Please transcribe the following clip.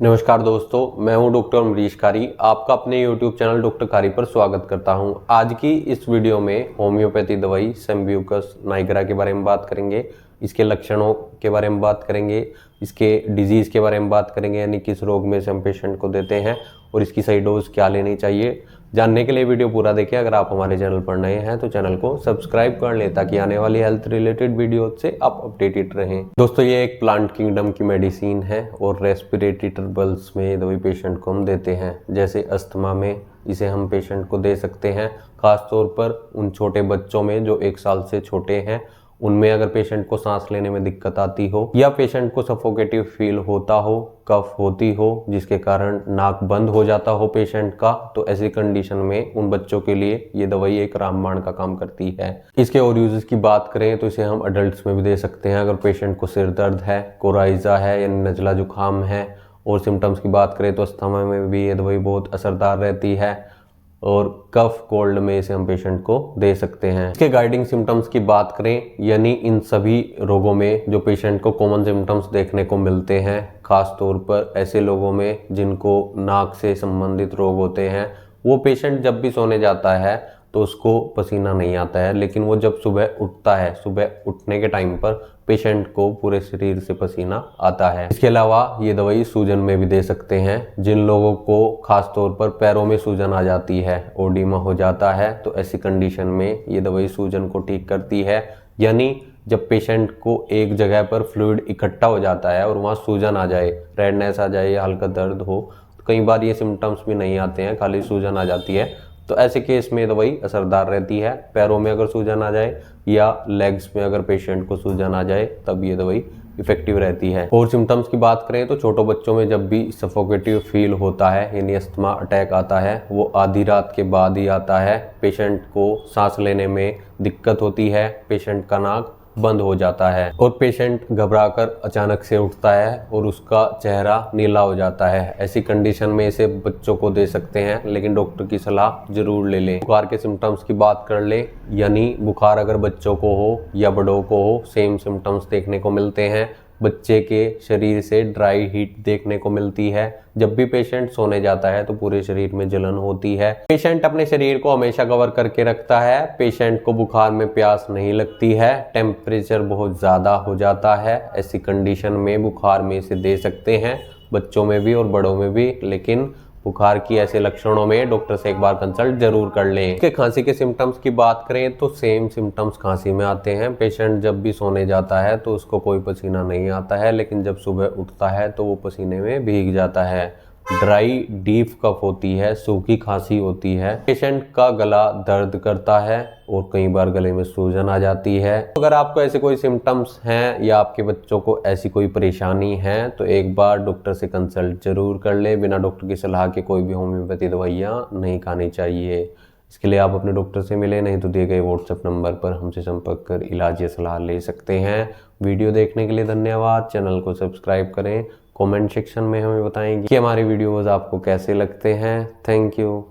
नमस्कार दोस्तों, मैं हूं डॉक्टर अमरीश कारी। आपका अपने YouTube चैनल डॉक्टर कारी पर स्वागत करता हूं। आज की इस वीडियो में होम्योपैथी दवाई सेम्ब्यूकस नाइगरा के बारे में बात करेंगे, इसके लक्षणों के बारे में बात करेंगे, इसके डिजीज़ के बारे में बात करेंगे, यानी किस रोग में से हम पेशेंट को देते हैं और इसकी सही डोज क्या लेनी चाहिए। जानने के लिए वीडियो पूरा देखें। अगर आप हमारे चैनल पर नए हैं तो चैनल को सब्सक्राइब कर लें ताकि आने वाली हेल्थ रिलेटेड वीडियो से आप अपडेटेड रहें। दोस्तों, ये एक प्लांट किंगडम की मेडिसिन है और रेस्पिरेटरी ट्रबल्स में दवाई पेशेंट को हम देते हैं। जैसे अस्थमा में इसे हम पेशेंट को दे सकते हैं, खासतौर पर उन छोटे बच्चों में जो 1 साल से छोटे हैं। उनमें अगर पेशेंट को सांस लेने में दिक्कत आती हो या पेशेंट को सफोकेटिव फील होता हो, कफ होती हो जिसके कारण नाक बंद हो जाता हो पेशेंट का, तो ऐसी कंडीशन में उन बच्चों के लिए ये दवाई एक रामबाण का काम करती है। इसके और यूजेस की बात करें तो इसे हम अडल्ट्स में भी दे सकते हैं। अगर पेशेंट को सिर दर्द है, कोराइजा है यानी नजला जुकाम है, और सिम्टम्स की बात करें तो अस्थमा में भी ये दवाई बहुत असरदार रहती है, और कफ कोल्ड में इसे हम पेशेंट को दे सकते हैं। इसके गाइडिंग सिम्टम्स की बात करें, यानी इन सभी रोगों में जो पेशेंट को कॉमन सिम्टम्स देखने को मिलते हैं, खास तौर पर ऐसे लोगों में जिनको नाक से संबंधित रोग होते हैं, वो पेशेंट जब भी सोने जाता है तो उसको पसीना नहीं आता है, लेकिन वो जब सुबह उठता है, सुबह उठने के टाइम पर पेशेंट को पूरे शरीर से पसीना आता है। इसके अलावा ये दवाई सूजन में भी दे सकते हैं। जिन लोगों को खास तौर पर पैरों में सूजन आ जाती है, ओडिमा हो जाता है, तो ऐसी कंडीशन में ये दवाई सूजन को ठीक करती है। यानी जब पेशेंट को एक जगह पर फ्लूइड इकट्ठा हो जाता है और वहाँ सूजन आ जाए, रेडनेस आ जाए या हल्का दर्द हो, तो कई बार ये सिम्टम्स भी नहीं आते हैं, खाली सूजन आ जाती है, तो ऐसे केस में दवाई असरदार रहती है। पैरों में अगर सूजन आ जाए या लेग्स में अगर पेशेंट को सूजन आ जाए तब ये दवाई इफेक्टिव रहती है। और सिम्टम्स की बात करें तो छोटे बच्चों में जब भी सफोकेटिव फील होता है यानी अस्थमा अटैक आता है, वो आधी रात के बाद ही आता है। पेशेंट को सांस लेने में दिक्कत होती है, पेशेंट का नाक बंद हो जाता है और पेशेंट घबराकर अचानक से उठता है और उसका चेहरा नीला हो जाता है। ऐसी कंडीशन में इसे बच्चों को दे सकते हैं, लेकिन डॉक्टर की सलाह जरूर ले लें। बुखार के सिम्टम्स की बात कर लें, यानी बुखार अगर बच्चों को हो या बड़ों को हो, सेम सिम्टम्स देखने को मिलते हैं। बच्चे के शरीर से ड्राई हीट देखने को मिलती है। जब भी पेशेंट सोने जाता है तो पूरे शरीर में जलन होती है। पेशेंट अपने शरीर को हमेशा कवर करके रखता है। पेशेंट को बुखार में प्यास नहीं लगती है। टेम्परेचर बहुत ज़्यादा हो जाता है। ऐसी कंडीशन में बुखार में इसे दे सकते हैं, बच्चों में भी और बड़ों में भी, लेकिन बुखार की ऐसे लक्षणों में डॉक्टर से एक बार कंसल्ट जरूर कर लें। इसके खांसी के सिम्टम्स की बात करें तो सेम सिम्टम्स खांसी में आते हैं। पेशेंट जब भी सोने जाता है तो उसको कोई पसीना नहीं आता है, लेकिन जब सुबह उठता है तो वो पसीने में भीग जाता है। ड्राई डीप कफ होती है, सूखी खांसी होती है, पेशेंट का गला दर्द करता है और कई बार गले में सूजन आ जाती है। अगर आपको ऐसे कोई सिम्टम्स हैं या आपके बच्चों को ऐसी कोई परेशानी है तो एक बार डॉक्टर से कंसल्ट जरूर कर लें। बिना डॉक्टर की सलाह के कोई भी होम्योपैथी दवाइयाँ नहीं खानी चाहिए। इसके लिए आप अपने डॉक्टर से मिलें, नहीं तो दिए गए व्हाट्सएप नंबर पर हमसे संपर्क कर इलाज या सलाह ले सकते हैं। वीडियो देखने के लिए धन्यवाद। चैनल को सब्सक्राइब करें। कमेंट सेक्शन में हमें बताएं कि हमारे वीडियोस आपको कैसे लगते हैं। Thank you.